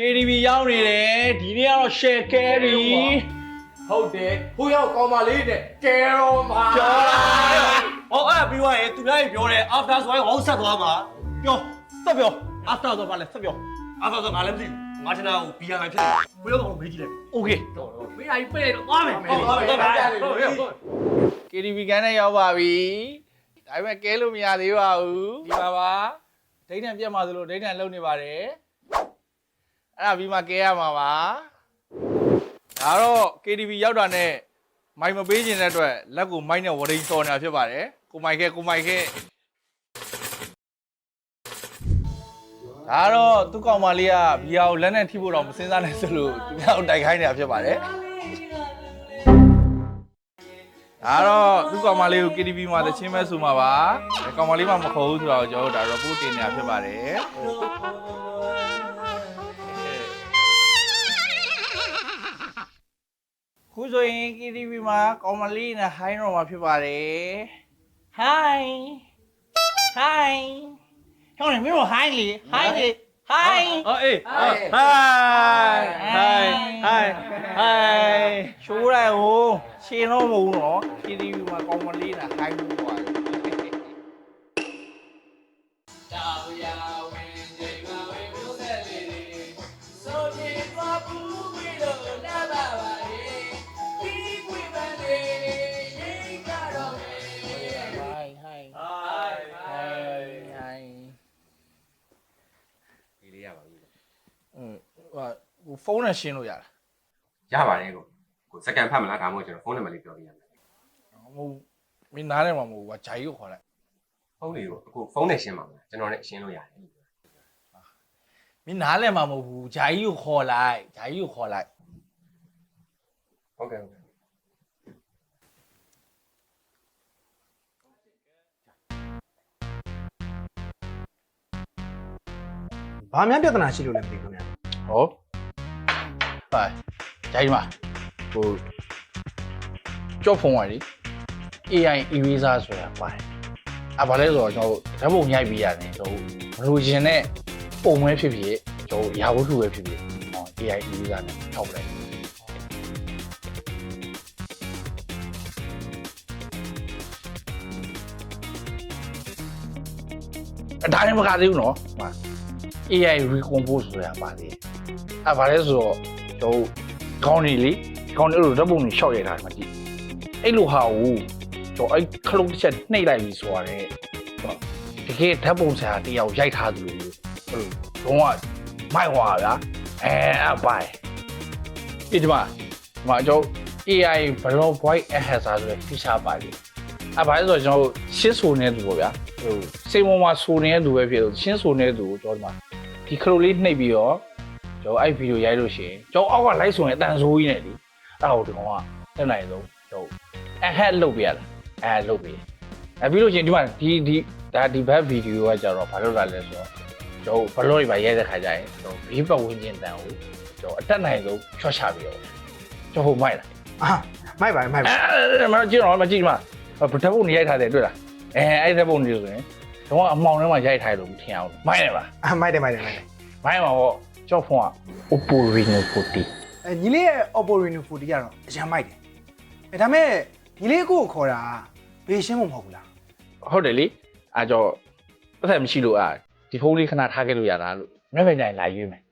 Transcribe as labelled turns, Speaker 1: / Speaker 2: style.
Speaker 1: KTV ရောက်နေတယ်ဒီနေ့ကတော့ share carry
Speaker 2: ဟုတ်တယ်ဟိုရောက်ကောင်းပါလေးနဲ့ကဲတော့မှာ
Speaker 1: ကျော်လာ
Speaker 3: ဟောအဲ့ပြီးသွားရင်သူလည်းပြောတယ် after ဆိုရင်ဟောဆက်သွားမှာ
Speaker 1: ပြောဆက်ပြော after ဆိုပါလဲဆက်ပြော
Speaker 3: after ဆိုငါလည်းမသိဘူးငါချင်တာကိုဘီယာလိုက်ဖြစ်တယ်ဘယ်တော့မှမေးကြည့်လိုက်
Speaker 1: okay
Speaker 3: မင်းအကြီးပြေးတော့သွားမယ်
Speaker 1: KTV ကန်နဲ့ရောက်ပါပြီဒါပေမဲ့ကဲလို့မရသေးပါဘူးဒီပါပါဒိတ်တန်ပြတ်မှာသလိုဒိတ်တန်လုံနေပါတယ်အဲ့ဒါပြီးမှကဲရမှာပါဒါတော့ KTV ရောက်တာနဲ့မိုင်မပေးခြင်းတဲ့အတွက်လက်ကိုမိုက်နဲ့ဝရိန်စော်နေတာဖြစ်ပါတယ်ကိုမိုက်ခဲဒါတော့သူ့ကောင်မလေးကဘီယာကိုလက်နဲ့ထိဖို့တော့မစင်စားနဲ့ဆိုလို့သူများကိုတိုက်ခိုင်းနေတာဖြစ်ပါတယ်ဒါတော့သူ့ကောင်မလေးကို KTV မှာတချင်းမဲ့ဆိုမှာပါကောင်မလေးမှမခေါ်ဘူးဆိုတော့ကျွန်တော်တို့ဒါ report တင်နေတာဖြစ်ပါတယ်ခုဆိုရင် KTV မှာကောင်မလေးနဲ့ high တော့မှာဖြစ်ပါတယ် hi ဟောနေမင်းတို့ hi လေ hi လေ hi
Speaker 3: အေး
Speaker 1: hi ချိုးလိုက်ဟိုရှင်းတော့မဟုတ်တော့ KTV မှာကောင်မလေးနဲ့ high လို့ပါတယ်ဖုန်းနဲ့ရှင်းလို့ရတာ
Speaker 4: ရပါတယ်ကိုစကန်ဖတ်မလားဒါမှမဟုတ်ကျွန်တော်ဖုန်းနံပါတ်လေးပြောပြရမယ်
Speaker 1: ဟုတ်မင်းနားထဲမှာမဟုတ်ဘူးဂျာကြီးကိုခေါ်လိုက်
Speaker 4: ဖုန်းလေးကိုအခုဖုန်းနဲ့ရှင်းပါမလားကျွန်တော်နဲ့ရှင်းလို့ရတယ်
Speaker 1: မင်းနားထဲမှာမဟုတ်ဘူးဂျာကြီးကိုခေါ်လိုက်
Speaker 4: ဟုတ်ကဲ့
Speaker 2: ဘာများပြဿနာရှိလို့လဲမသိဘူးခင်ဗျာ
Speaker 1: ဟောပါဂျာကြီးမဟိုကြော့ဖုန်းပါလေ AI eraser ဆိုတာပါတယ်ဘာလဲဆိုတော့ကျွန်တော်ဓာတ်ပုံရိုက်ပြီးရတယ်ကျွန်တော်မလိုချင်တဲ့ပုံပဲဖြစ်ဖြစ်ကျွန်တော်ရာဝတ္ထုပဲဖြစ်ဖြစ်AI eraser နဲ့ထောက်ပလိုက်ဒါလည်းမကသေးဘူးနော် AI recompose ဆိုတာပါတယ်ဘာလဲဆိုတော့ကျွန်တော်ခေါင်းနေလေခေါင်းနေလို့ဓာတ်ပုံတွေရှော့ရတာမှကြည့်အဲ့လိုဟာကိုကျွန်တော်အဲ့ခလုံးတစ်ချက်နှိပ်လိုက်ပြီဆိုရတယ်တကယ်ဓာတ်ပုံဆရာတယောက်ရိုက်ထားသူလို့အဲ့လိုတော့မိုက်ဟွာဗျာပိုင်ဒီမှာကျွန်တော် AI block voice enhancer ဆိုတဲ့ feature ပါတယ်ဘာလဲဆိုတော့ကျွန်တော်ရှင်းဆိုနေသူပေါ့ဗျာဟိုစိတ်ဝင်မှာဆိုနေတဲ့သူပဲဖြစ်လို့ရှင်းဆိုနေတဲ့သူကိုကျွန်တော်ဒီခလုံးလေးနှိပ်ပြီးတော့ကျွန်တော်အဲ့ဗီဒီယိုရိုက်လို့ရှိရင်ကျွန်တော်အောက်ကလိုက်ဆိုရင်အတန်ဆိုးကြီးနေလေအဲ့ဒါကိုဒီကောင်ကတက်နိုင်ဆုံးကျွန်တော်head လုပ်ပြရတာလုပ်ပြီးပြီးလို့ရှိရင်ဒီမှာဒီဘက်ဗီဒီယိုကကြတော့ဘာလုပ်လာလဲဆိုတော့ကျွန်တော်ဘလော့တွေပါရိုက်တဲ့ခါကျရင်ကျွန်တော်ဘေးပတ်ဝန်းကျင်တန်ကိုကျွန်တော်အတက်နိုင်ဆုံးချော့ချပြီးတော့ကျွန်တော်ဟိုမိုက်လား
Speaker 2: မိုက်ပါ
Speaker 1: မကြည့်တော့မကြည့်မှာဓာတ်ပုံနေရိုက်ထားတယ်တွေ့လားအဲ့ဓာတ်ပုံတွေဆိုရင်တော့အမောင်ထဲမှာရိုက်ထားလို့မထင်အောင်မိုက်တယ်ပါ
Speaker 2: မိုက်တယ်
Speaker 1: မိုက်မှာပေါ့ကြောက်ဖုန်းက Oppo Reno 40
Speaker 2: ညီလေးရဲ့ Oppo Reno 40ကတော့အရင်မိုက်တယ်ဒါပေမဲ့ညီလေးကိုခေါ်တာဘေးရှင်းမဟုတ်ဘူးလား
Speaker 1: ဟုတ်တယ်လေကြောင့်ပတ်သက်မရှိလို့ဒီဖုန်းလေးခဏထားခဲ့လို့ရတာလို့မျက်မှန်ကြရင်လာရွေးမယ်